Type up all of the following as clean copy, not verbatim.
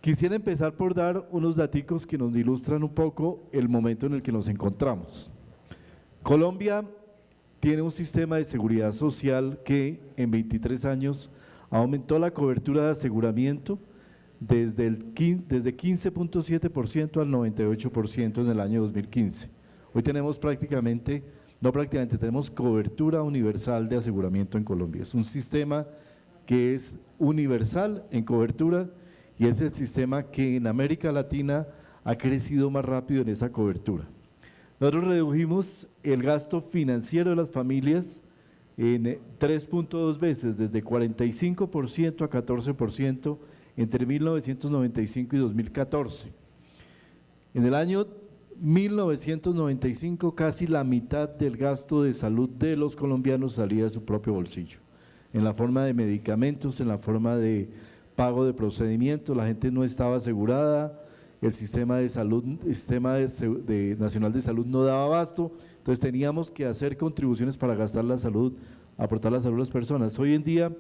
Quisiera empezar por dar unos daticos que nos ilustran un poco el momento en el que nos encontramos. Colombia tiene un sistema de seguridad social que en 23 años aumentó la cobertura de aseguramiento desde 15.7% al 98% en el año 2015. Hoy tenemos tenemos cobertura universal de aseguramiento en Colombia. Es un sistema que es universal en cobertura y es el sistema que en América Latina ha crecido más rápido en esa cobertura. Nosotros redujimos el gasto financiero de las familias en 3.2 veces, desde 45% a 14% entre 1995 y 2014. En el año 1995 casi la mitad del gasto de salud de los colombianos salía de su propio bolsillo, en la forma de medicamentos, en la forma de pago de procedimientos, la gente no estaba asegurada, el sistema de salud, nacional de salud no daba abasto, entonces teníamos que hacer contribuciones para gastar la salud, aportar la salud a las personas. Hoy en día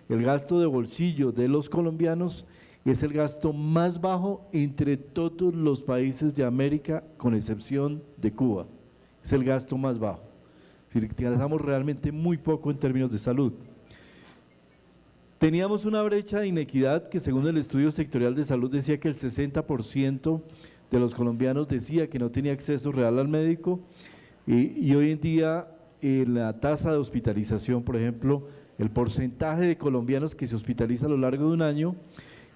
el gasto de bolsillo de los colombianos es el gasto más bajo entre todos los países de América, con excepción de Cuba, es el gasto más bajo, es decir, gastamos realmente muy poco en términos de salud. Teníamos una brecha de inequidad que según el estudio sectorial de salud decía que el 60% de los colombianos decía que no tenía acceso real al médico y hoy en día la tasa de hospitalización, por ejemplo, el porcentaje de colombianos que se hospitaliza a lo largo de un año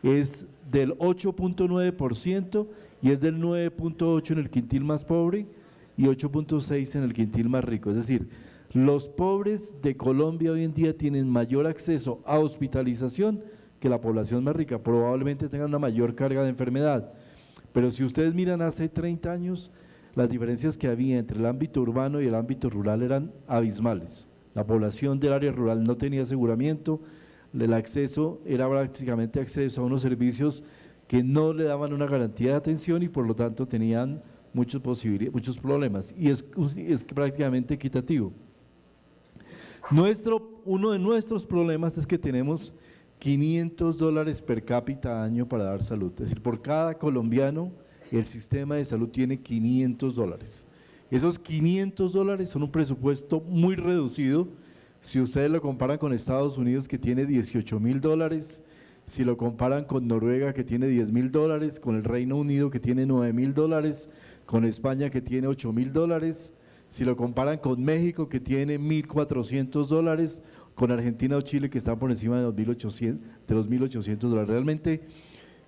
es del 8.9% y es del 9.8% en el quintil más pobre y 8.6% en el quintil más rico, es decir, los pobres de Colombia hoy en día tienen mayor acceso a hospitalización que la población más rica, probablemente tengan una mayor carga de enfermedad, pero si ustedes miran hace 30 años, las diferencias que había entre el ámbito urbano y el ámbito rural eran abismales. La población del área rural no tenía aseguramiento, el acceso era prácticamente acceso a unos servicios que no le daban una garantía de atención y por lo tanto tenían muchos problemas y es prácticamente equitativo. Uno de nuestros problemas es que tenemos $500 per cápita año para dar salud, es decir, por cada colombiano el sistema de salud tiene $500. Esos $500 son un presupuesto muy reducido si ustedes lo comparan con Estados Unidos que tiene $18.000, si lo comparan con Noruega que tiene $10.000, con el Reino Unido que tiene $9.000, con España que tiene $8.000, si lo comparan con México que tiene $1.400, con Argentina o Chile que están por encima de los $1.800. Realmente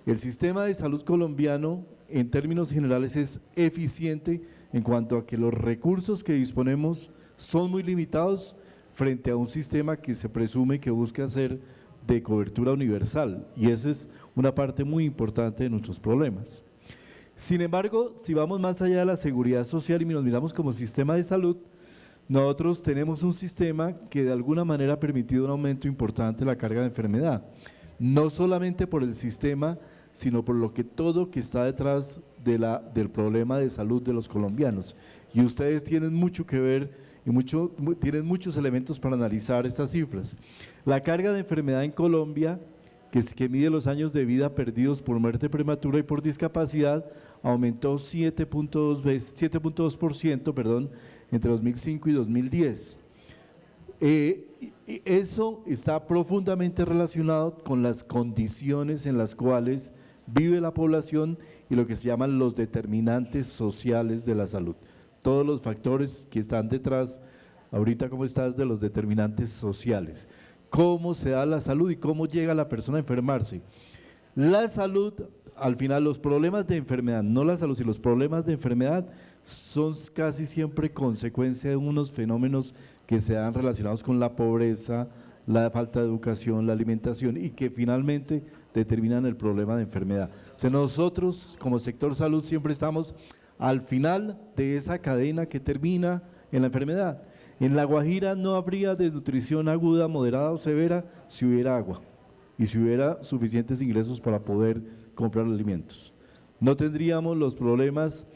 el sistema de salud colombiano en términos generales es eficiente en cuanto a que los recursos que disponemos son muy limitados frente a un sistema que se presume que busca ser de cobertura universal y esa es una parte muy importante de nuestros problemas. Sin embargo, si vamos más allá de la seguridad social y nos miramos como sistema de salud, nosotros tenemos un sistema que de alguna manera ha permitido un aumento importante de la carga de enfermedad, no solamente por el sistema, sino por todo que está detrás del problema de salud de los colombianos. Y ustedes tienen mucho que ver y tienen muchos elementos para analizar estas cifras. La carga de enfermedad en Colombia, que mide los años de vida perdidos por muerte prematura y por discapacidad, aumentó 7.2% entre 2005 y 2010. Eso está profundamente relacionado con las condiciones en las cuales vive la población y lo que se llaman los determinantes sociales de la salud. Todos los factores que están detrás, ahorita cómo estás, de los determinantes sociales. Cómo se da la salud y cómo llega la persona a enfermarse. La salud, al final los problemas de enfermedad, no la salud, sino los problemas de enfermedad son casi siempre consecuencia de unos fenómenos que se dan relacionados con la pobreza, la falta de educación, la alimentación y que finalmente determinan el problema de enfermedad. O sea, nosotros como sector salud siempre estamos al final de esa cadena que termina en la enfermedad. En La Guajira no habría desnutrición aguda, moderada o severa si hubiera agua y si hubiera suficientes ingresos para poder comprar alimentos. No tendríamos los problemas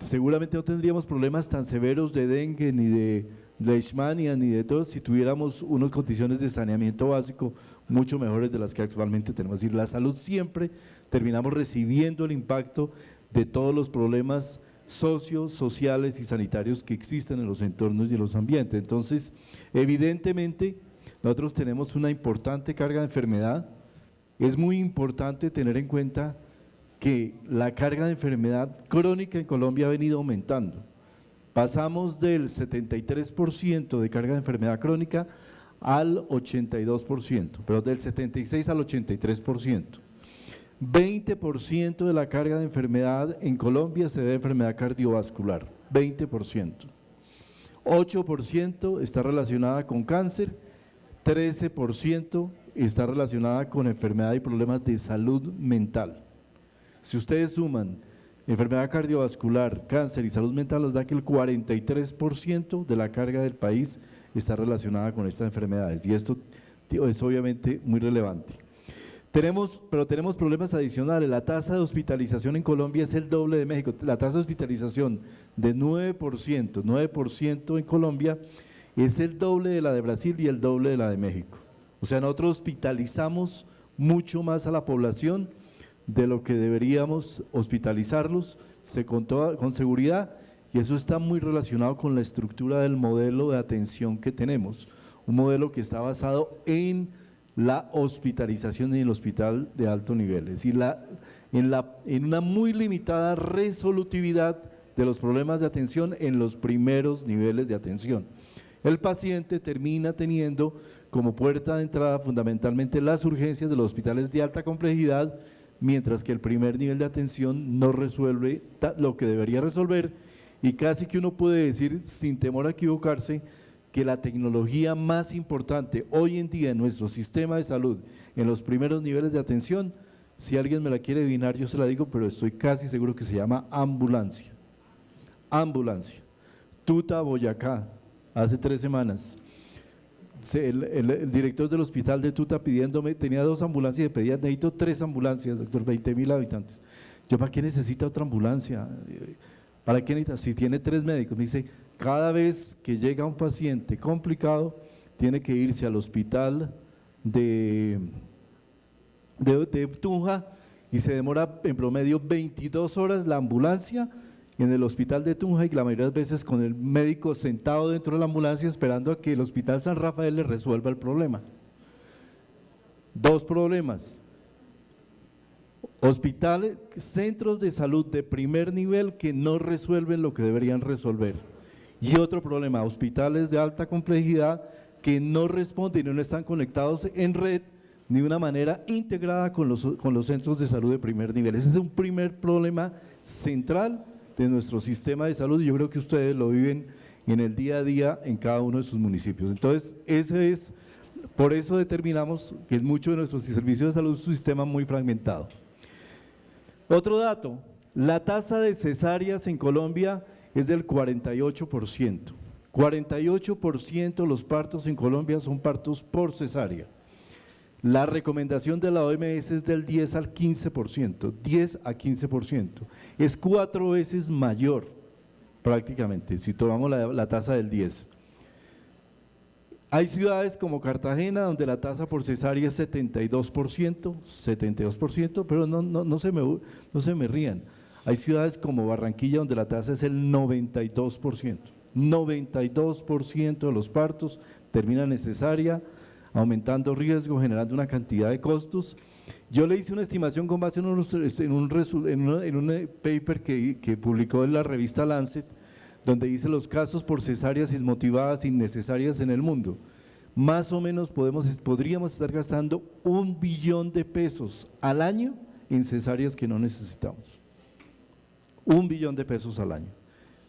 seguramente no tendríamos problemas tan severos de dengue ni de Leishmania ni de todo si tuviéramos unas condiciones de saneamiento básico mucho mejores de las que actualmente tenemos. Es decir, la salud siempre terminamos recibiendo el impacto de todos los problemas sociales y sanitarios que existen en los entornos y en los ambientes. Entonces, evidentemente, nosotros tenemos una importante carga de enfermedad. Es muy importante tener en cuenta que la carga de enfermedad crónica en Colombia ha venido aumentando. Pasamos del 73% de carga de enfermedad crónica al 82%, pero del 76 al 83%. 20% de la carga de enfermedad en Colombia se debe a enfermedad cardiovascular, 20%. 8% está relacionada con cáncer, 13% está relacionada con enfermedad y problemas de salud mental. Si ustedes suman enfermedad cardiovascular, cáncer y salud mental, nos da que el 43% de la carga del país está relacionada con estas enfermedades, y esto es obviamente muy relevante. Pero tenemos problemas adicionales. La tasa de hospitalización en Colombia es el doble de México. La tasa de hospitalización de 9% en Colombia es el doble de la de Brasil y el doble de la de México. O sea, nosotros hospitalizamos mucho más a la población de lo que deberíamos hospitalizarlos con seguridad, y eso está muy relacionado con la estructura del modelo de atención que tenemos, un modelo que está basado en la hospitalización en el hospital de alto nivel, es decir, en una muy limitada resolutividad de los problemas de atención en los primeros niveles de atención. El paciente termina teniendo como puerta de entrada fundamentalmente las urgencias de los hospitales de alta complejidad, mientras que el primer nivel de atención no resuelve lo que debería resolver, y casi que uno puede decir sin temor a equivocarse que la tecnología más importante hoy en día en nuestro sistema de salud, en los primeros niveles de atención, si alguien me la quiere adivinar yo se la digo, pero estoy casi seguro que se llama ambulancia. Ambulancia. Tuta, Boyacá, hace 3 semanas. El director del hospital de Tuta pidiéndome, tenía 2 ambulancias y pedía, necesito 3 ambulancias, doctor, 20.000 habitantes. Yo, ¿para qué necesita otra ambulancia? ¿Para qué necesita? Si tiene 3 médicos, me dice, cada vez que llega un paciente complicado, tiene que irse al hospital de Tunja y se demora en promedio 22 horas la ambulancia en el hospital de Tunja, y la mayoría de las veces con el médico sentado dentro de la ambulancia esperando a que el hospital San Rafael le resuelva el problema. 2 problemas. Hospitales, centros de salud de primer nivel que no resuelven lo que deberían resolver. Y otro problema, hospitales de alta complejidad que no responden y no están conectados en red ni de una manera integrada con los centros de salud de primer nivel. Ese es un primer problema central de nuestro sistema de salud, y yo creo que ustedes lo viven en el día a día en cada uno de sus municipios. Entonces, por eso determinamos que en muchos de nuestros servicios de salud es un sistema muy fragmentado. Otro dato, la tasa de cesáreas en Colombia es del 48%. 48% de los partos en Colombia son partos por cesárea. La recomendación de la OMS es del 10 al 15%, 10 a 15%. Es 4 veces mayor prácticamente, si tomamos la tasa del 10. Hay ciudades como Cartagena donde la tasa por cesárea es 72%, pero no se me rían. Hay ciudades como Barranquilla donde la tasa es el 92%. 92% de los partos terminan en cesárea, aumentando riesgo, generando una cantidad de costos. Yo le hice una estimación con base en un paper que publicó en la revista Lancet, donde dice los casos por cesáreas inmotivadas innecesarias en el mundo. Más o menos podríamos estar gastando $1 billón al año en cesáreas que no necesitamos. $1 billón al año.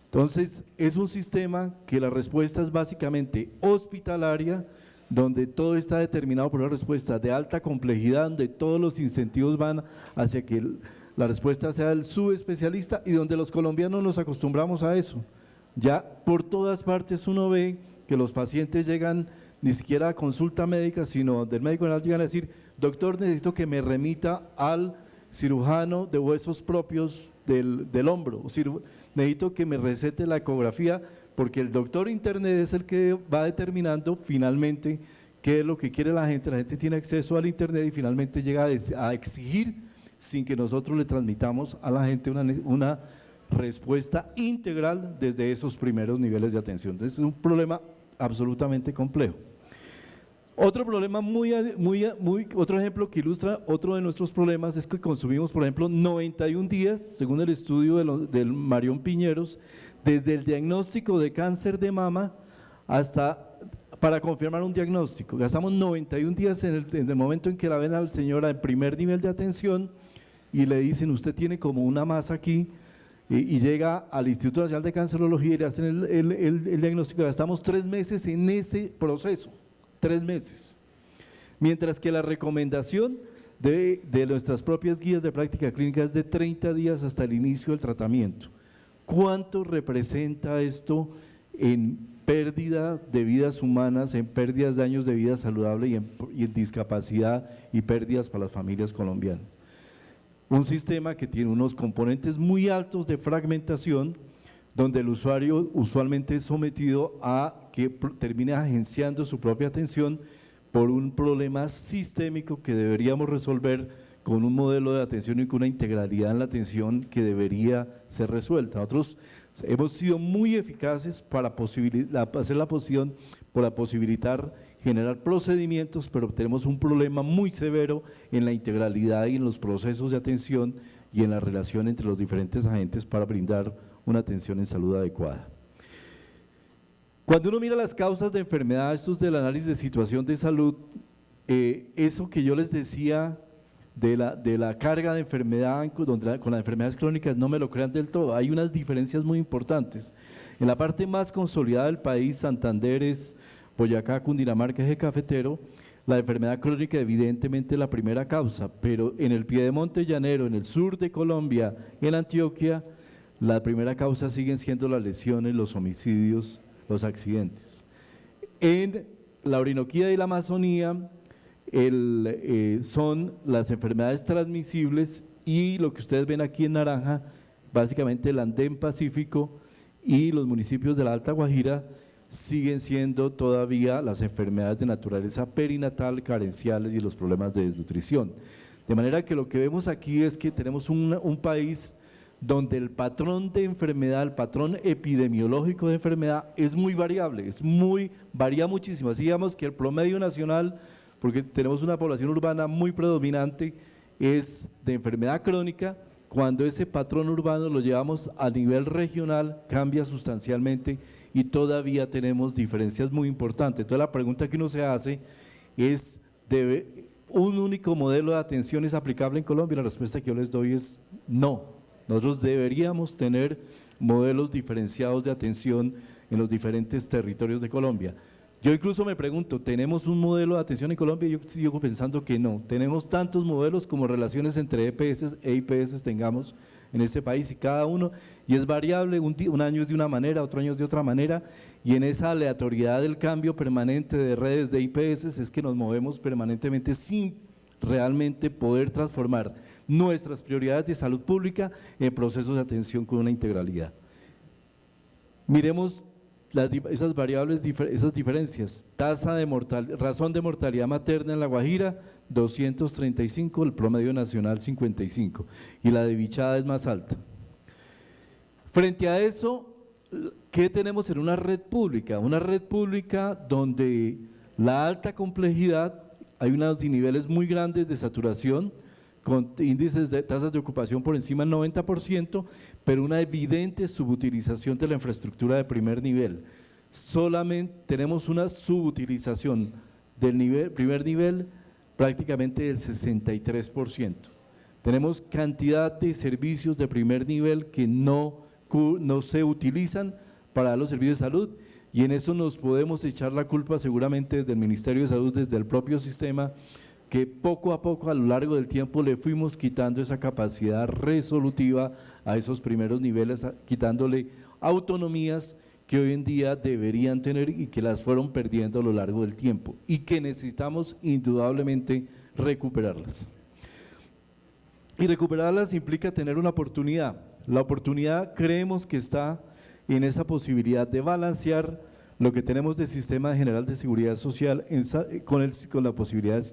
Entonces, es un sistema que la respuesta es básicamente hospitalaria, donde todo está determinado por una respuesta de alta complejidad, donde todos los incentivos van hacia que la respuesta sea el subespecialista, y donde los colombianos nos acostumbramos a eso. Ya por todas partes uno ve que los pacientes llegan ni siquiera a consulta médica, sino del médico general llegan a decir, doctor, necesito que me remita al cirujano de huesos propios del hombro, necesito que me recete la ecografía porque el doctor internet es el que va determinando finalmente qué es lo que quiere la gente tiene acceso al internet y finalmente llega a exigir sin que nosotros le transmitamos a la gente una respuesta integral desde esos primeros niveles de atención. Entonces es un problema absolutamente complejo. Otro problema otro ejemplo que ilustra otro de nuestros problemas es que consumimos, por ejemplo, 91 días, según el estudio del Marión Piñeros, desde el diagnóstico de cáncer de mama hasta para confirmar un diagnóstico. Gastamos 91 días en el momento en que la ven a la señora en primer nivel de atención y le dicen, usted tiene como una masa aquí, y llega al Instituto Nacional de Cancerología y le hacen el diagnóstico. Gastamos 3 meses en ese proceso. 3 meses, mientras que la recomendación de nuestras propias guías de práctica clínica es de 30 días hasta el inicio del tratamiento. ¿Cuánto representa esto en pérdida de vidas humanas, en pérdidas de años de vida saludable y en discapacidad y pérdidas para las familias colombianas? Un sistema que tiene unos componentes muy altos de fragmentación, donde el usuario usualmente es sometido a que termine agenciando su propia atención por un problema sistémico que deberíamos resolver con un modelo de atención y con una integralidad en la atención que debería ser resuelta. Nosotros hemos sido muy eficaces para hacer la posición para posibilitar generar procedimientos, pero tenemos un problema muy severo en la integralidad y en los procesos de atención y en la relación entre los diferentes agentes para brindar una atención en salud adecuada. Cuando uno mira las causas de enfermedad, estos del análisis de situación de salud, eso que yo les decía de la carga de enfermedad con las enfermedades crónicas, no me lo crean del todo, hay unas diferencias muy importantes. En la parte más consolidada del país, Santanderes, Boyacá, Cundinamarca, Eje Cafetero, la enfermedad crónica evidentemente es la primera causa, pero en el Piedemonte Llanero, en el sur de Colombia, en Antioquia, la primera causa siguen siendo las lesiones, los homicidios, los accidentes. En la Orinoquía y la Amazonía son las enfermedades transmisibles y lo que ustedes ven aquí en naranja, básicamente el Andén Pacífico y los municipios de la Alta Guajira siguen siendo todavía las enfermedades de naturaleza perinatal, carenciales y los problemas de desnutrición. De manera que lo que vemos aquí es que tenemos un país donde el patrón de enfermedad, el patrón epidemiológico de enfermedad es muy variable, varía muchísimo. Así digamos que el promedio nacional, porque tenemos una población urbana muy predominante, es de enfermedad crónica. Cuando ese patrón urbano lo llevamos a nivel regional, cambia sustancialmente y todavía tenemos diferencias muy importantes. Entonces la pregunta que uno se hace es, ¿un único modelo de atención es aplicable en Colombia? La respuesta que yo les doy es no. Nosotros deberíamos tener modelos diferenciados de atención en los diferentes territorios de Colombia. Yo incluso me pregunto, ¿tenemos un modelo de atención en Colombia? Yo sigo pensando que no. Tenemos tantos modelos como relaciones entre EPS e IPS tengamos en este país y cada uno, y es variable, un año es de una manera, otro año es de otra manera, y en esa aleatoriedad del cambio permanente de redes de IPS es que nos movemos permanentemente sin realmente poder transformar nuestras prioridades de salud pública en procesos de atención con una integralidad. Miremos esas variables, esas diferencias. Razón de mortalidad materna en La Guajira, 235, el promedio nacional 55, y la de bichada es más alta. Frente a eso, ¿qué tenemos en una red pública? Una red pública donde la alta complejidad, hay unos niveles muy grandes de saturación, con índices de tasas de ocupación por encima del 90%, pero una evidente subutilización de la infraestructura de primer nivel. Solamente tenemos una subutilización del primer nivel prácticamente del 63%. Tenemos cantidad de servicios de primer nivel que no se utilizan para los servicios de salud, y en eso nos podemos echar la culpa seguramente desde el Ministerio de Salud, desde el propio sistema, que poco a poco a lo largo del tiempo le fuimos quitando esa capacidad resolutiva a esos primeros niveles, quitándole autonomías que hoy en día deberían tener y que las fueron perdiendo a lo largo del tiempo y que necesitamos indudablemente recuperarlas. Y recuperarlas implica tener una oportunidad. La oportunidad creemos que está en esa posibilidad de balancear lo que tenemos del Sistema General de Seguridad Social con la posibilidad del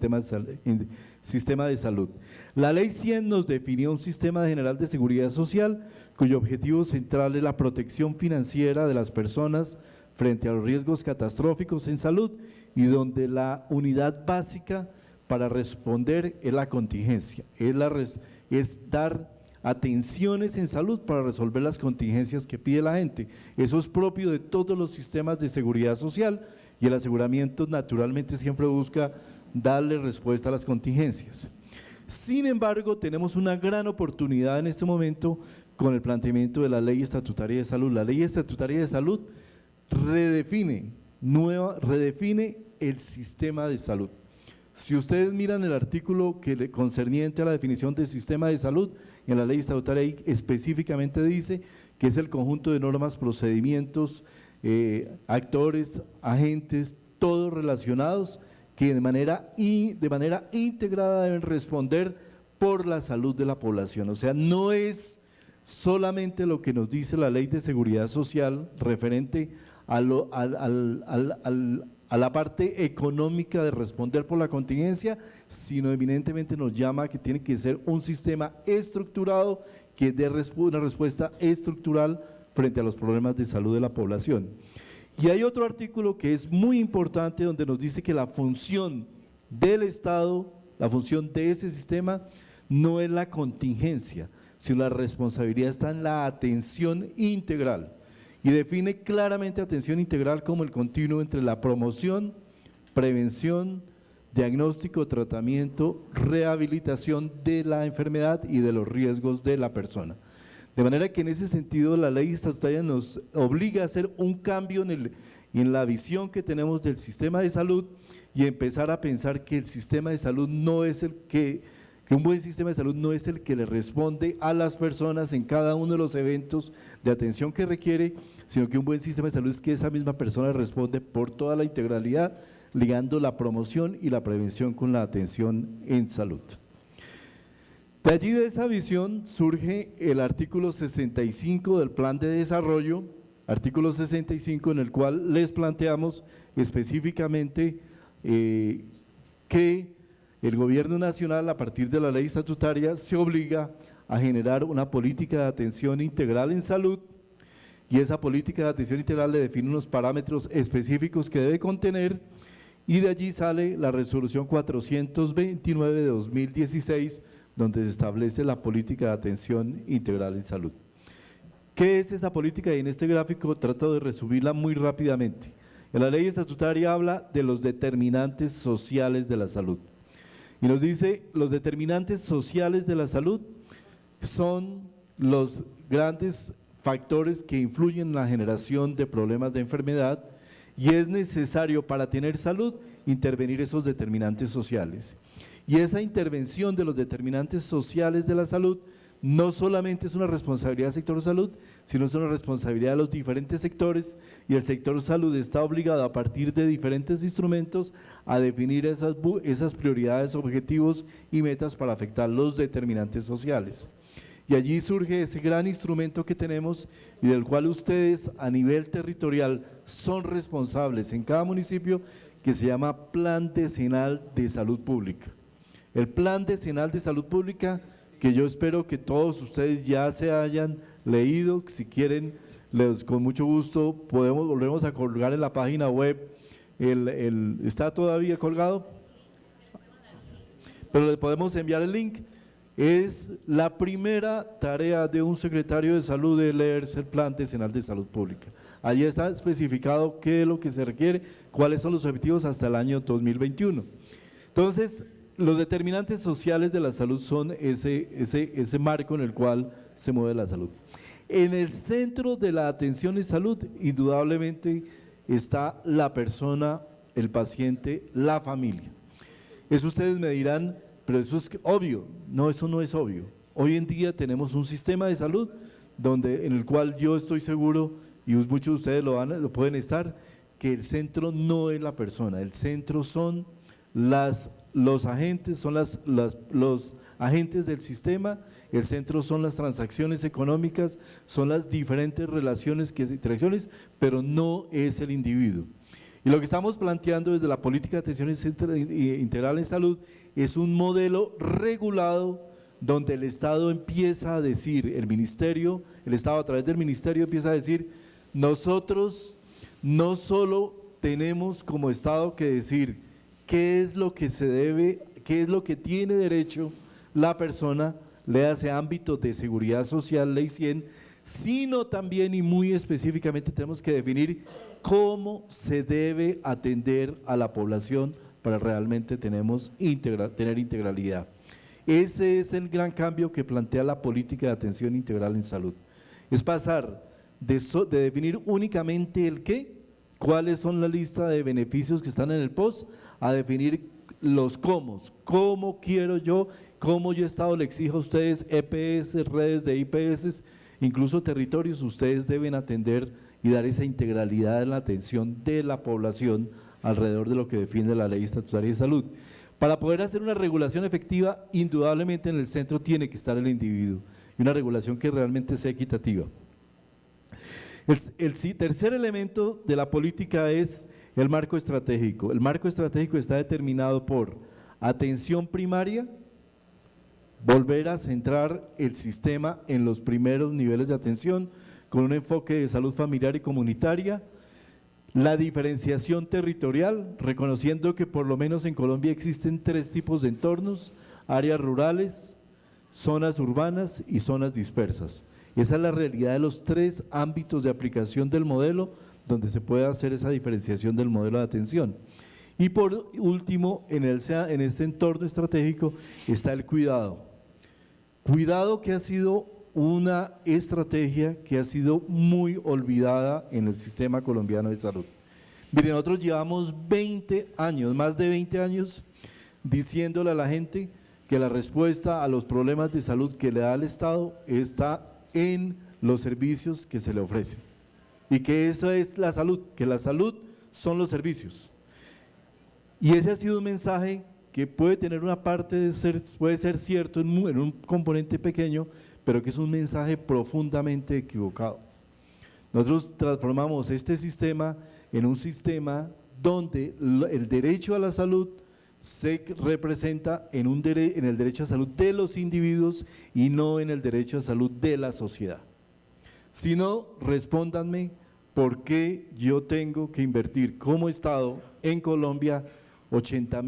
sistema de salud. La Ley 100 nos definió un Sistema General de Seguridad Social cuyo objetivo central es la protección financiera de las personas frente a los riesgos catastróficos en salud y donde la unidad básica para responder es la contingencia, es dar atenciones en salud para resolver las contingencias que pide la gente. Eso es propio de todos los sistemas de seguridad social y el aseguramiento naturalmente siempre busca darle respuesta a las contingencias. Sin embargo, tenemos una gran oportunidad en este momento con el planteamiento de la Ley Estatutaria de Salud. La Ley Estatutaria de Salud redefine el sistema de salud. Si ustedes miran el artículo concerniente a la definición del sistema de salud, en la ley estatutaria ahí específicamente dice que es el conjunto de normas, procedimientos, actores, agentes, todos relacionados que de manera integrada deben responder por la salud de la población. O sea, no es solamente lo que nos dice la Ley de Seguridad Social referente a la parte económica de responder por la contingencia, sino evidentemente nos llama a que tiene que ser un sistema estructurado que dé una respuesta estructural frente a los problemas de salud de la población. Y hay otro artículo que es muy importante donde nos dice que la función del Estado, la función de ese sistema no es la contingencia, sino la responsabilidad está en la atención integral. Y define claramente atención integral como el continuo entre la promoción, prevención, diagnóstico, tratamiento, rehabilitación de la enfermedad y de los riesgos de la persona. De manera que en ese sentido la ley estatutaria nos obliga a hacer un cambio en la visión que tenemos del sistema de salud y empezar a pensar que el sistema de salud no es que un buen sistema de salud no es el que le responde a las personas en cada uno de los eventos de atención que requiere, sino que un buen sistema de salud es que esa misma persona responde por toda la integralidad, ligando la promoción y la prevención con la atención en salud. De allí, de esa visión, surge el artículo 65 del Plan de Desarrollo, artículo 65 en el cual les planteamos específicamente que el Gobierno Nacional, a partir de la ley estatutaria, se obliga a generar una política de atención integral en salud y esa política de atención integral le define unos parámetros específicos que debe contener y de allí sale la resolución 429 de 2016 donde se establece la política de atención integral en salud. ¿Qué es esa política? Y en este gráfico trato de resumirla muy rápidamente. En la ley estatutaria habla de los determinantes sociales de la salud y nos dice los determinantes sociales de la salud son los grandes factores que influyen en la generación de problemas de enfermedad y es necesario para tener salud intervenir esos determinantes sociales. Y esa intervención de los determinantes sociales de la salud no solamente es una responsabilidad del sector salud, sino es una responsabilidad de los diferentes sectores y el sector salud está obligado a partir de diferentes instrumentos a definir esas prioridades, objetivos y metas para afectar los determinantes sociales. Y allí surge ese gran instrumento que tenemos y del cual ustedes a nivel territorial son responsables en cada municipio que se llama Plan Decenal de Salud Pública. El Plan Decenal de Salud Pública que yo espero que todos ustedes ya se hayan leído, si quieren, con mucho gusto volvemos a colgar en la página web, ¿está todavía colgado? Pero le podemos enviar el link. Es la primera tarea de un secretario de salud de leerse el Plan Decenal de Salud Pública. Allí está especificado qué es lo que se requiere, cuáles son los objetivos hasta el año 2021. Entonces, los determinantes sociales de la salud son ese marco en el cual se mueve la salud. En el centro de la atención en salud, indudablemente, está la persona, el paciente, la familia. Eso ustedes me dirán, pero eso es obvio. No, eso no es obvio. Hoy en día tenemos un sistema de salud en el cual yo estoy seguro, y muchos de ustedes lo pueden estar, que el centro no es la persona, el centro son los agentes, son los agentes del sistema, el centro son las transacciones económicas, son las diferentes relaciones, interacciones, pero no es el individuo. Y lo que estamos planteando desde la política de atención integral en salud es un modelo regulado donde el Estado empieza a decir, el Estado a través del ministerio empieza a decir, nosotros no solo tenemos como Estado que decir qué es lo que se debe, qué es lo que tiene derecho la persona, léase ámbito de seguridad social, ley 100, sino también y muy específicamente tenemos que definir cómo se debe atender a la población para realmente tener integralidad. Ese es el gran cambio que plantea la política de atención integral en salud. Es pasar de definir únicamente el qué, cuáles son la lista de beneficios que están en el POS, a definir los cómo quiero yo, cómo yo Estado le exijo a ustedes EPS, redes de IPS, incluso territorios, ustedes deben atender y dar esa integralidad en la atención de la población alrededor de lo que define la Ley Estatutaria de Salud. Para poder hacer una regulación efectiva, indudablemente en el centro tiene que estar el individuo y una regulación que realmente sea equitativa. El tercer elemento de la política es el marco estratégico. El marco estratégico está determinado por atención primaria, volver a centrar el sistema en los primeros niveles de atención con un enfoque de salud familiar y comunitaria, la diferenciación territorial, reconociendo que por lo menos en Colombia existen 3 tipos de entornos, áreas rurales, zonas urbanas y zonas dispersas. Esa es la realidad de los 3 ámbitos de aplicación del modelo donde se puede hacer esa diferenciación del modelo de atención. Y por último, en este entorno estratégico está el cuidado. Cuidado que ha sido una estrategia que ha sido muy olvidada en el sistema colombiano de salud. Miren, nosotros llevamos 20 años, más de 20 años, diciéndole a la gente que la respuesta a los problemas de salud que le da el Estado está en los servicios que se le ofrecen. Y que eso es la salud, que la salud son los servicios. Y ese ha sido un mensaje que puede tener una parte de puede ser cierto en un componente pequeño, pero que es un mensaje profundamente equivocado. Nosotros transformamos este sistema en un sistema donde el derecho a la salud se representa en el derecho a salud de los individuos y no en el derecho a salud de la sociedad. Si no, respóndanme por qué yo tengo que invertir como Estado en Colombia 120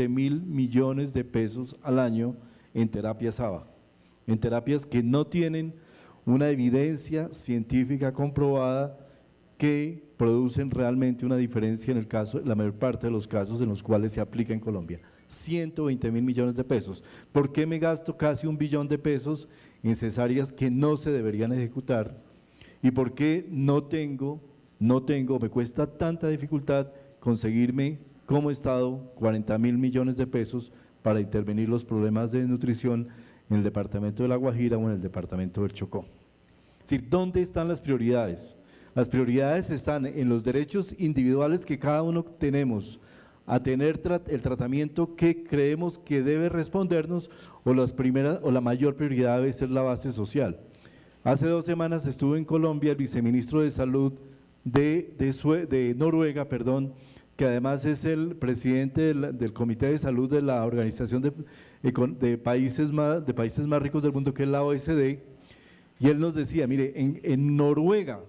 mil millones de pesos al año en terapias ABA, en terapias que no tienen una evidencia científica comprobada que producen realmente una diferencia en la mayor parte de los casos en los cuales se aplica en Colombia. 120 mil millones de pesos. ¿Por qué me gasto casi 1 billón de pesos en cesáreas que no se deberían ejecutar? ¿Y por qué me cuesta tanta dificultad conseguirme como Estado 40 mil millones de pesos para intervenir los problemas de desnutrición en el departamento de La Guajira o en el departamento del Chocó? Es decir, ¿dónde están las prioridades? Las prioridades están en los derechos individuales que cada uno tenemos a tener el tratamiento que creemos que debe respondernos, o la mayor prioridad debe ser la base social. Hace 2 semanas estuvo en Colombia el viceministro de Salud de Noruega, que además es el presidente del Comité de Salud de la Organización de Países más Ricos del Mundo, que es la OECD, y él nos decía, mire, en Noruega,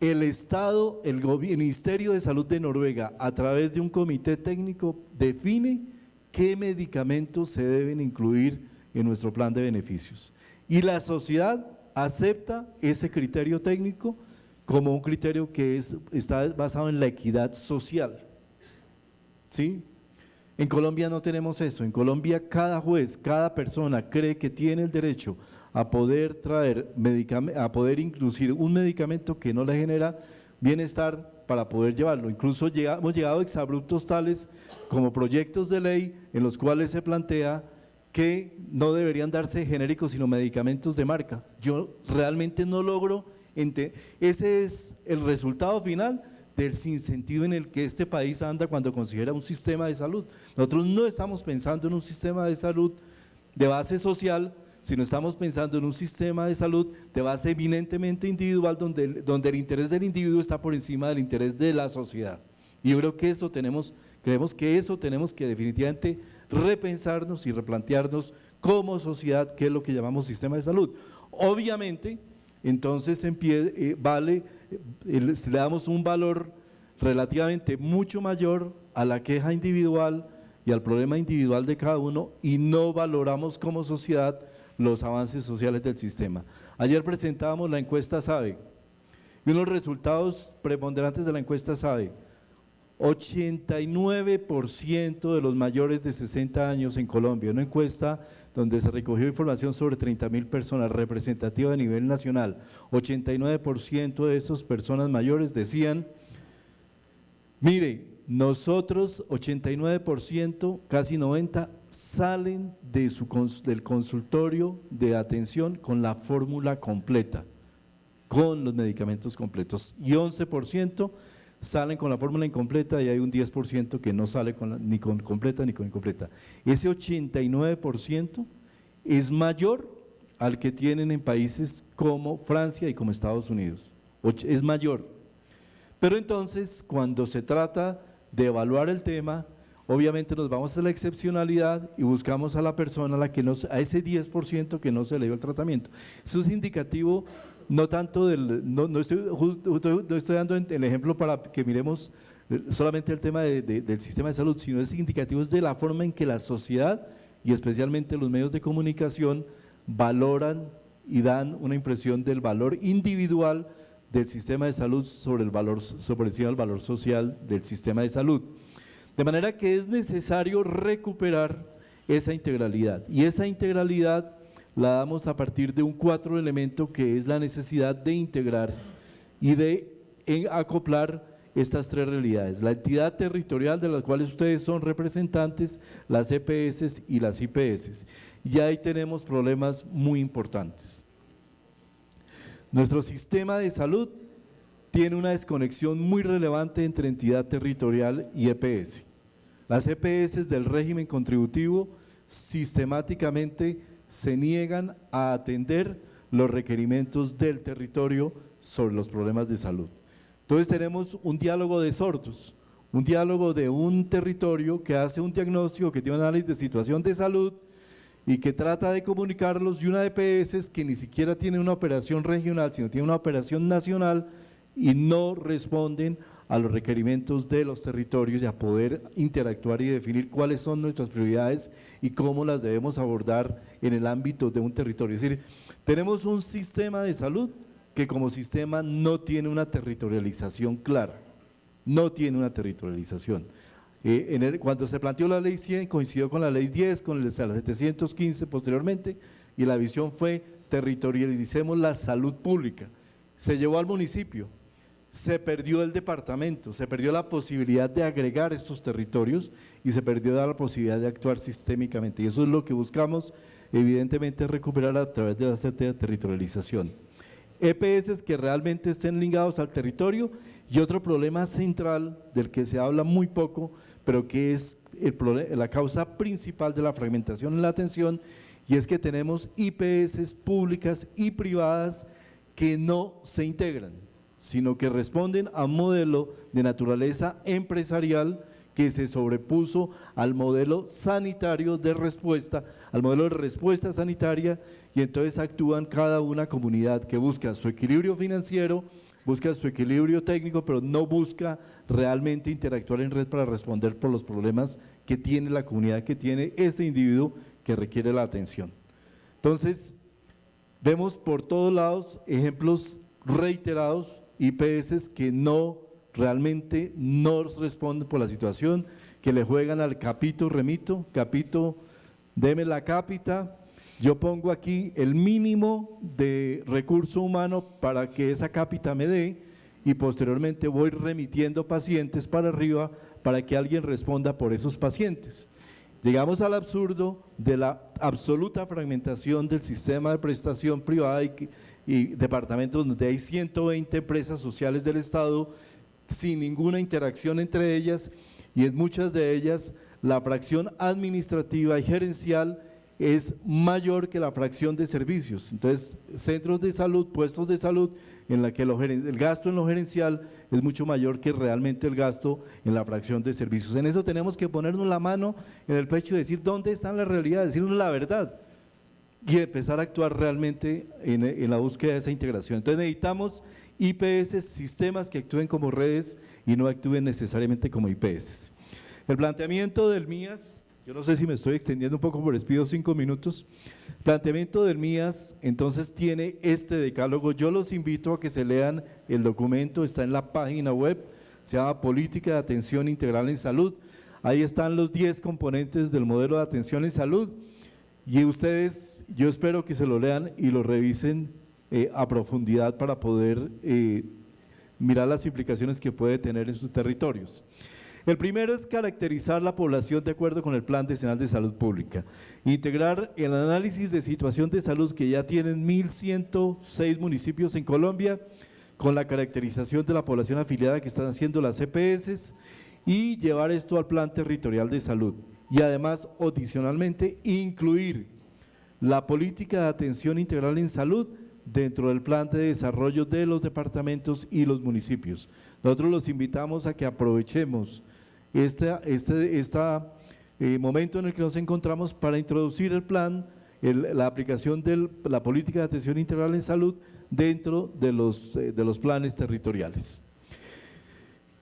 el Estado, el Ministerio de Salud de Noruega, a través de un comité técnico, define qué medicamentos se deben incluir en nuestro plan de beneficios. Y la sociedad acepta ese criterio técnico como un criterio que está basado en la equidad social. ¿Sí? En Colombia no tenemos eso. En Colombia cada juez, cada persona cree que tiene el derecho a poder introducir un medicamento que no le genera bienestar para poder llevarlo. Incluso hemos llegado a exabruptos tales como proyectos de ley en los cuales se plantea que no deberían darse genéricos sino medicamentos de marca. Yo realmente no logro entender. Ese es el resultado final del sinsentido en el que este país anda cuando considera un sistema de salud. Nosotros no estamos pensando en un sistema de salud de base social, sino estamos pensando en un sistema de salud de base eminentemente individual, donde el interés del individuo está por encima del interés de la sociedad. Y yo creo que creemos que eso tenemos que definitivamente repensarnos y replantearnos como sociedad qué es lo que llamamos sistema de salud. Obviamente, entonces le damos un valor relativamente mucho mayor a la queja individual y al problema individual de cada uno y no valoramos como sociedad los avances sociales del sistema. Ayer presentábamos la encuesta SABE y unos resultados preponderantes de la encuesta SABE: 89% de los mayores de 60 años en Colombia, una encuesta donde se recogió información sobre 30.000 personas, representativa a nivel nacional. 89% de esas personas mayores decían: mire, nosotros 89%, casi 90%, salen del consultorio de atención con la fórmula completa, con los medicamentos completos, y 11% salen con la fórmula incompleta, y hay un 10% que no sale ni con completa ni con incompleta. Ese 89% es mayor al que tienen en países como Francia y como Estados Unidos, es mayor. Pero entonces, cuando se trata de evaluar el tema, obviamente nos vamos a la excepcionalidad y buscamos a la persona a ese 10% que no se le dio el tratamiento. Eso es indicativo. No tanto no estoy dando el ejemplo para que miremos solamente el tema del sistema de salud, sino es indicativo de la forma en que la sociedad y especialmente los medios de comunicación valoran y dan una impresión del valor individual del sistema de salud sobre encima del valor social del sistema de salud. De manera que es necesario recuperar esa integralidad, y esa integralidad la damos a partir de un cuarto elemento, que es la necesidad de integrar y de acoplar estas tres realidades: la entidad territorial de las cuales ustedes son representantes, las EPS y las IPS. Y ahí tenemos problemas muy importantes. Nuestro sistema de salud tiene una desconexión muy relevante entre entidad territorial y EPS. Las EPS del régimen contributivo sistemáticamente se niegan a atender los requerimientos del territorio sobre los problemas de salud. Entonces tenemos un diálogo de sordos, un diálogo de un territorio que hace un diagnóstico, que tiene un análisis de situación de salud y que trata de comunicarlos, y una EPS que ni siquiera tiene una operación regional, sino tiene una operación nacional, y no responden a los requerimientos de los territorios y a poder interactuar y definir cuáles son nuestras prioridades y cómo las debemos abordar en el ámbito de un territorio. Es decir, tenemos un sistema de salud que como sistema no tiene una territorialización clara, no tiene una territorialización. Cuando se planteó la ley 100 coincidió con la ley 10, con la 715 posteriormente, y la visión fue: territorialicemos la salud pública. Se llevó al municipio, se perdió el departamento, se perdió la posibilidad de agregar estos territorios y se perdió la posibilidad de actuar sistémicamente, y eso es lo que buscamos evidentemente recuperar a través de la territorialización. EPS que realmente estén ligados al territorio. Y otro problema central del que se habla muy poco, pero que es la causa principal de la fragmentación en la atención, y es que tenemos IPS públicas y privadas que no se integran, sino que responden a un modelo de naturaleza empresarial que se sobrepuso al modelo sanitario de respuesta, al modelo de respuesta sanitaria, y entonces actúan cada una comunidad que busca su equilibrio financiero, busca su equilibrio técnico, pero no busca realmente interactuar en red para responder por los problemas que tiene la comunidad, que tiene este individuo que requiere la atención. Entonces, vemos por todos lados ejemplos reiterados, IPS que realmente no responden por la situación, que le juegan al capito remito, capito, deme la cápita, yo pongo aquí el mínimo de recurso humano para que esa cápita me dé, y posteriormente voy remitiendo pacientes para arriba para que alguien responda por esos pacientes. Llegamos al absurdo de la absoluta fragmentación del sistema de prestación privada y departamentos donde hay 120 empresas sociales del Estado sin ninguna interacción entre ellas, y en muchas de ellas la fracción administrativa y gerencial es mayor que la fracción de servicios. Entonces, centros de salud, puestos de salud, en la que el gasto en lo gerencial es mucho mayor que realmente el gasto en la fracción de servicios. En eso tenemos que ponernos la mano en el pecho y decir dónde está la realidad, decirnos la verdad y empezar a actuar realmente en la búsqueda de esa integración. Entonces necesitamos IPS, sistemas que actúen como redes y no actúen necesariamente como IPS. El planteamiento del MIAS, yo no sé si me estoy extendiendo un poco, pero les pido 5 minutos. El planteamiento del MIAS entonces tiene este decálogo. Yo los invito a que se lean el documento, está en la página web, se llama Política de Atención Integral en Salud. Ahí están los 10 componentes del modelo de atención en salud y ustedes, yo espero que se lo lean y lo revisen a profundidad para poder mirar las implicaciones que puede tener en sus territorios. El primero es caracterizar la población de acuerdo con el Plan Decenal de Salud Pública, integrar el análisis de situación de salud que ya tienen 1.106 municipios en Colombia, con la caracterización de la población afiliada que están haciendo las EPS y llevar esto al Plan Territorial de Salud y además adicionalmente incluir la política de atención integral en salud dentro del plan de desarrollo de los departamentos y los municipios. Nosotros los invitamos a que aprovechemos este momento en el que nos encontramos para introducir el plan, la aplicación de la política de atención integral en salud dentro de los planes territoriales.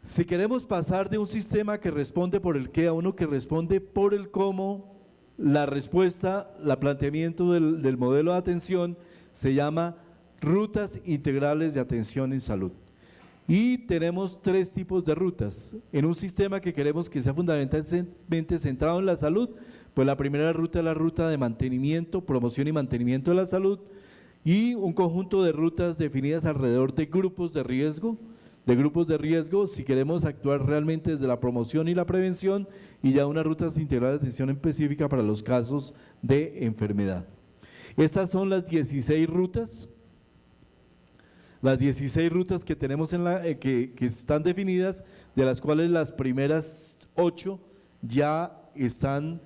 Si queremos pasar de un sistema que responde por el qué a uno que responde por el cómo, la respuesta, el planteamiento del modelo de atención se llama rutas integrales de atención en salud. Y tenemos 3 tipos de rutas. En un sistema que queremos que sea fundamentalmente centrado en la salud, pues la primera ruta es la ruta de mantenimiento, promoción y mantenimiento de la salud, y un conjunto de rutas definidas alrededor de grupos de riesgo, si queremos actuar realmente desde la promoción y la prevención, y ya unas rutas integrales de atención específica para los casos de enfermedad. Estas son las 16 rutas. Las 16 rutas que tenemos que están definidas, de las cuales las primeras 8 ya están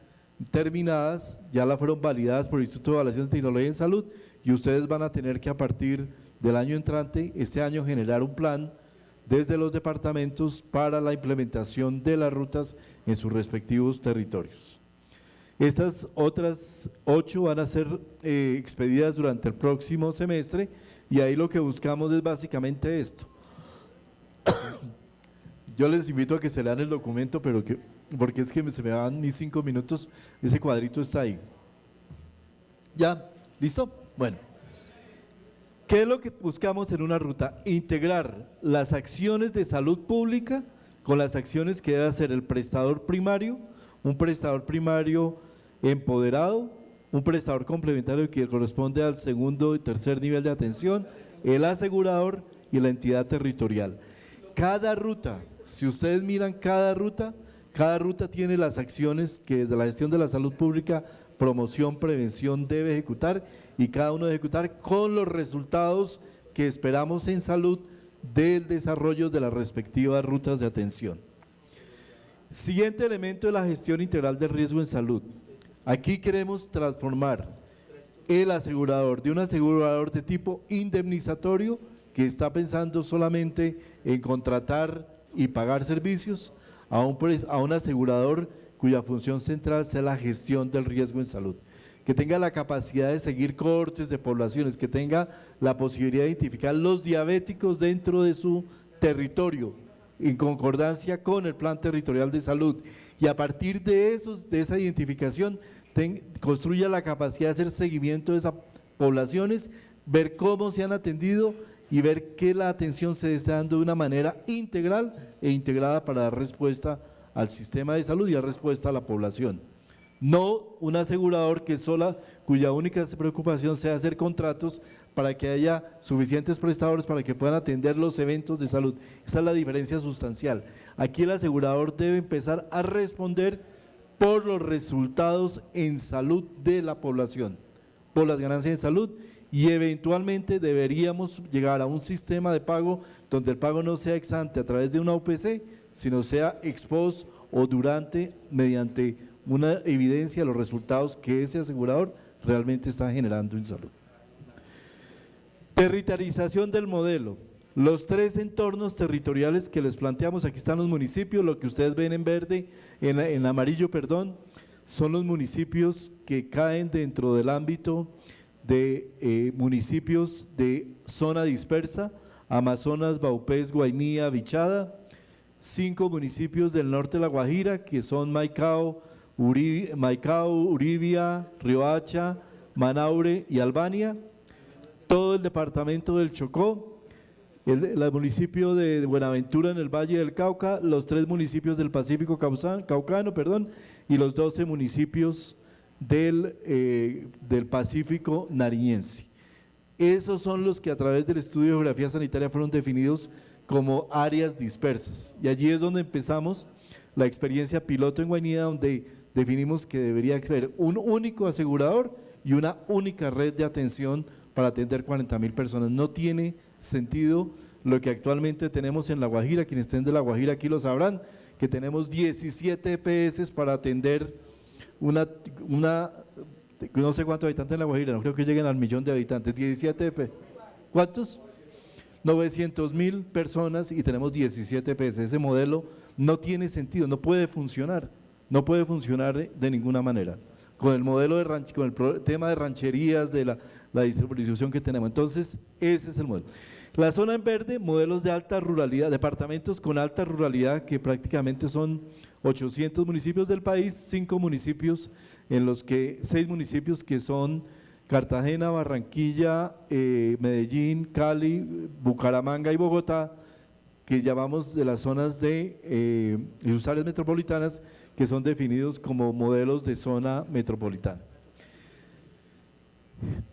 terminadas, ya la fueron validadas por el Instituto de Evaluación de Tecnología en Salud, y ustedes van a tener que a partir del año entrante, este año, generar un plan desde los departamentos para la implementación de las rutas en sus respectivos territorios. Estas otras 8 van a ser expedidas durante el próximo semestre, y ahí lo que buscamos es básicamente esto. Yo les invito a que se lean el documento, porque es que se me van mis 5 minutos, ese cuadrito está ahí. ¿Ya? ¿Listo? Bueno. ¿Qué es lo que buscamos en una ruta? Integrar las acciones de salud pública con las acciones que debe hacer el prestador primario, un prestador primario empoderado, un prestador complementario que corresponde al segundo y tercer nivel de atención, el asegurador y la entidad territorial. Cada ruta, si ustedes miran cada ruta tiene las acciones que desde la gestión de la salud pública, promoción, prevención debe ejecutar, y cada uno debe ejecutar con los resultados que esperamos en salud del desarrollo de las respectivas rutas de atención. Siguiente elemento de la gestión integral de riesgo en salud. Aquí queremos transformar el asegurador de un asegurador de tipo indemnizatorio que está pensando solamente en contratar y pagar servicios a un asegurador cuya función central sea la gestión del riesgo en salud, que tenga la capacidad de seguir cohortes de poblaciones, que tenga la posibilidad de identificar los diabéticos dentro de su territorio en concordancia con el Plan Territorial de Salud, y a partir de esa identificación construya la capacidad de hacer seguimiento de esas poblaciones, ver cómo se han atendido y ver que la atención se está dando de una manera integral e integrada para dar respuesta al sistema de salud y dar respuesta a la población. No un asegurador cuya única preocupación sea hacer contratos para que haya suficientes prestadores para que puedan atender los eventos de salud. Esa es la diferencia sustancial. Aquí el asegurador debe empezar a responder por los resultados en salud de la población, por las ganancias en salud, y eventualmente deberíamos llegar a un sistema de pago donde el pago no sea ex ante a través de una UPC, sino sea ex post o durante, mediante una evidencia de los resultados que ese asegurador realmente está generando en salud. Territorialización del modelo. Los 3 entornos territoriales que les planteamos, aquí están los municipios, lo que ustedes ven en verde, en amarillo, perdón, son los municipios que caen dentro del ámbito de municipios de zona dispersa, Amazonas, Baupés, Guainía, Vichada, 5 municipios del norte de La Guajira, que son Maicao, Uribia, Riohacha, Manaure y Albania, todo el departamento del Chocó, el municipio de Buenaventura en el Valle del Cauca, los 3 municipios del Pacífico Caucano, y los 12 municipios del Pacífico Nariñense. Esos son los que a través del estudio de geografía sanitaria fueron definidos como áreas dispersas, y allí es donde empezamos la experiencia piloto en Guainía, donde definimos que debería haber un único asegurador y una única red de atención para atender 40.000 personas. No tiene sentido lo que actualmente tenemos en La Guajira, quienes estén de La Guajira aquí lo sabrán, que tenemos 17 EPS para atender no sé cuántos habitantes en La Guajira, no creo que lleguen al 1.000.000 de habitantes, 17 EPS, ¿cuántos? 900.000 personas y tenemos 17 EPS. Ese modelo no tiene sentido, no puede funcionar de ninguna manera, con el modelo con el tema de rancherías, de la distribución que tenemos. Entonces, ese es el modelo. La zona en verde, modelos de alta ruralidad, departamentos con alta ruralidad, que prácticamente son 800 municipios del país, 5 municipios en los que, 6 municipios que son Cartagena, Barranquilla, Medellín, Cali, Bucaramanga y Bogotá, que llamamos de las zonas de sus áreas metropolitanas, que son definidos como modelos de zona metropolitana.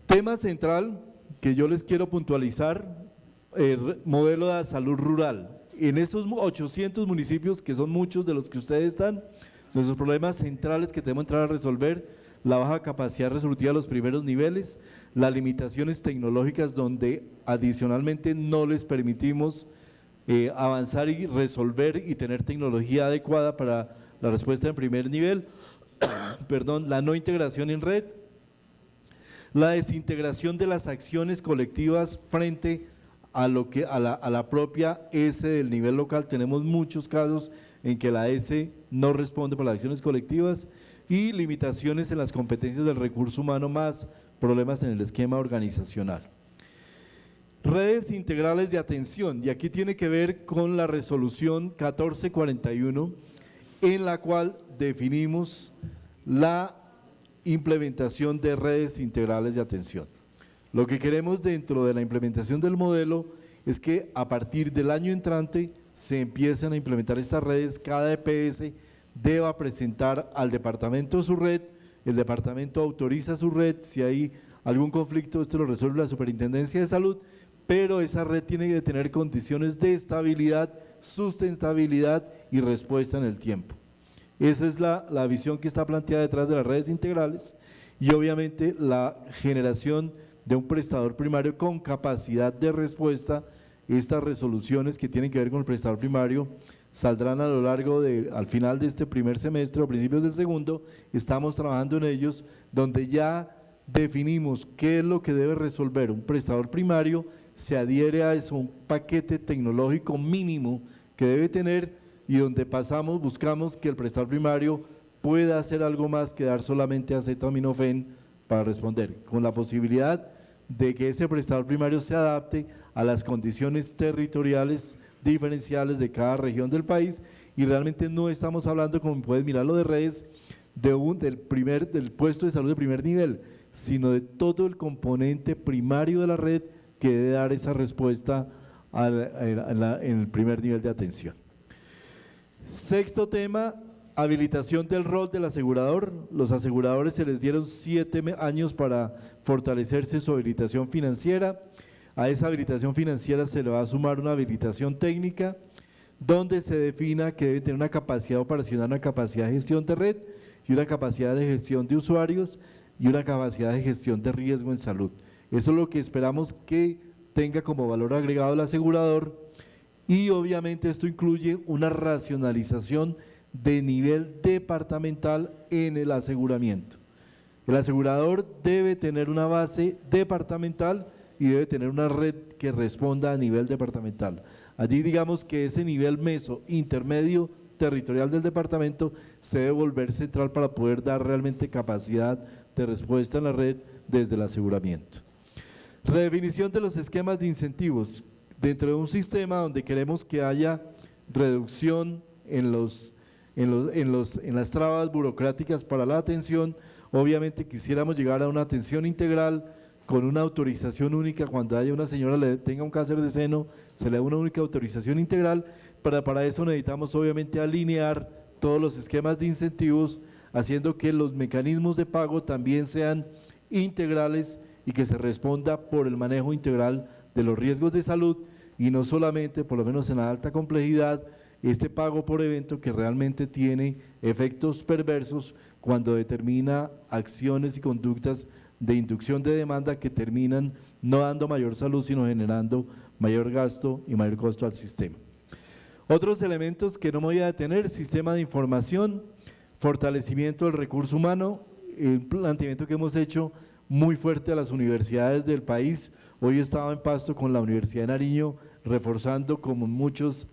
Tema central que yo les quiero puntualizar, el modelo de salud rural. En esos 800 municipios, que son muchos de los que ustedes están, nuestros problemas centrales que tenemos que entrar a resolver: la baja capacidad resolutiva de los primeros niveles, las limitaciones tecnológicas donde adicionalmente no les permitimos avanzar y resolver y tener tecnología adecuada para la respuesta en primer nivel, perdón, la no integración en red, la desintegración de las acciones colectivas frente a la propia S del nivel local. Tenemos muchos casos en que la S no responde por las acciones colectivas, y limitaciones en las competencias del recurso humano, más problemas en el esquema organizacional. Redes integrales de atención, y aquí tiene que ver con la resolución 1441, en la cual definimos la implementación de redes integrales de atención. Lo que queremos dentro de la implementación del modelo es que a partir del año entrante se empiecen a implementar estas redes. Cada EPS deba presentar al departamento su red, el departamento autoriza su red, si hay algún conflicto esto lo resuelve la Superintendencia de Salud, pero esa red tiene que tener condiciones de estabilidad, sustentabilidad y respuesta en el tiempo. Esa es la visión que está planteada detrás de las redes integrales, y obviamente la generación de un prestador primario con capacidad de respuesta. Estas resoluciones que tienen que ver con el prestador primario saldrán a lo largo al final de este primer semestre o principios del segundo. Estamos trabajando en ellos, donde ya definimos qué es lo que debe resolver un prestador primario, se adhiere a eso un paquete tecnológico mínimo que debe tener, y donde buscamos que el prestador primario pueda hacer algo más que dar solamente acetaminofén para responder, con la posibilidad de que ese prestador primario se adapte a las condiciones territoriales diferenciales de cada región del país. Y realmente no estamos hablando, como puedes mirarlo de redes, del puesto de salud de primer nivel, sino de todo el componente primario de la red que debe dar esa respuesta en el primer nivel de atención. Sexto tema, habilitación del rol del asegurador. Los aseguradores se les dieron 7 años para fortalecerse su habilitación financiera. A esa habilitación financiera se le va a sumar una habilitación técnica, donde se defina que debe tener una capacidad operacional, una capacidad de gestión de red, y una capacidad de gestión de usuarios, y una capacidad de gestión de riesgo en salud. Eso es lo que esperamos que tenga como valor agregado el asegurador, y obviamente esto incluye una racionalización de nivel departamental en el aseguramiento. El asegurador debe tener una base departamental y debe tener una red que responda a nivel departamental. Allí digamos que ese nivel meso intermedio territorial del departamento se debe volver central para poder dar realmente capacidad de respuesta en la red desde el aseguramiento. Redefinición de los esquemas de incentivos. Dentro de un sistema donde queremos que haya reducción en las trabas burocráticas para la atención, obviamente quisiéramos llegar a una atención integral con una autorización única. Cuando haya una señora que tenga un cáncer de seno, se le da una única autorización integral, pero para eso necesitamos obviamente alinear todos los esquemas de incentivos, haciendo que los mecanismos de pago también sean integrales y que se responda por el manejo integral de los riesgos de salud, y no solamente, por lo menos en la alta complejidad, este pago por evento que realmente tiene efectos perversos cuando determina acciones y conductas de inducción de demanda que terminan no dando mayor salud, sino generando mayor gasto y mayor costo al sistema. Otros elementos que no me voy a detener: sistema de información, fortalecimiento del recurso humano, el planteamiento que hemos hecho muy fuerte a las universidades del país. Hoy estaba en Pasto con la Universidad de Nariño, reforzando como muchos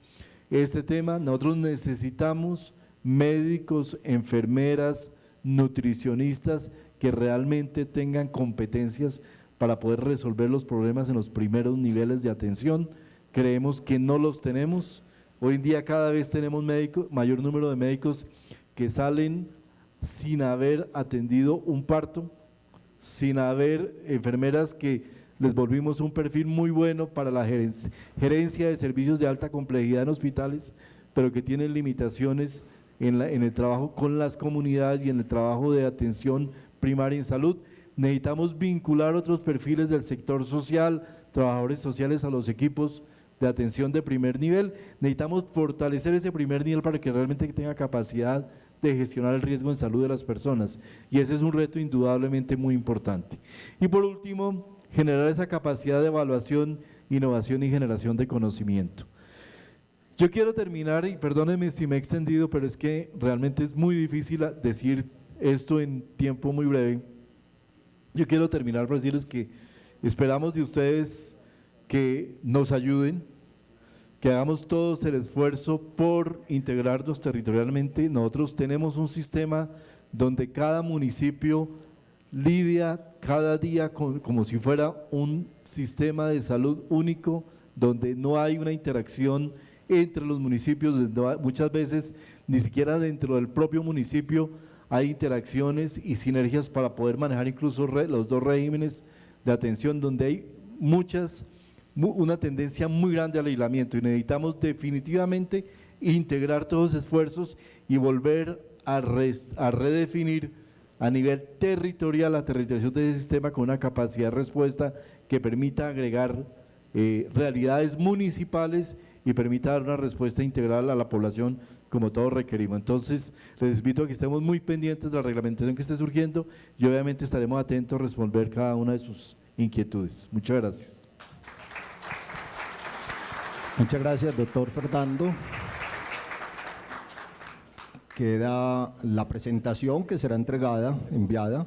este tema. Nosotros necesitamos médicos, enfermeras, nutricionistas que realmente tengan competencias para poder resolver los problemas en los primeros niveles de atención. Creemos que no los tenemos. Hoy en día cada vez tenemos mayor número de médicos que salen sin haber atendido un parto, sin haber enfermeras que les volvimos un perfil muy bueno para la gerencia de servicios de alta complejidad en hospitales, pero que tienen limitaciones en el trabajo con las comunidades y en el trabajo de atención primaria en salud. Necesitamos vincular otros perfiles del sector social, trabajadores sociales, a los equipos de atención de primer nivel. Necesitamos fortalecer ese primer nivel para que realmente tenga capacidad de gestionar el riesgo en salud de las personas, y ese es un reto indudablemente muy importante. Y por último, generar esa capacidad de evaluación, innovación y generación de conocimiento. Yo quiero terminar, y perdónenme si me he extendido, pero es que realmente es muy difícil decir esto en tiempo muy breve. Yo quiero terminar por decirles que esperamos de ustedes que nos ayuden, que hagamos todos el esfuerzo por integrarnos territorialmente. Nosotros tenemos un sistema donde cada municipio lidia cada día como si fuera un sistema de salud único, donde no hay una interacción entre los municipios, muchas veces ni siquiera dentro del propio municipio hay interacciones y sinergias para poder manejar incluso los dos regímenes de atención, donde hay una tendencia muy grande al aislamiento, y necesitamos definitivamente integrar todos los esfuerzos y volver a redefinir a nivel territorial la territorialización de ese sistema con una capacidad de respuesta que permita agregar realidades municipales y permita dar una respuesta integral a la población como todos requerimos. Entonces, les invito a que estemos muy pendientes de la reglamentación que esté surgiendo, y obviamente estaremos atentos a resolver cada una de sus inquietudes. Muchas gracias. Muchas gracias, doctor Fernando. Queda la presentación que será enviada.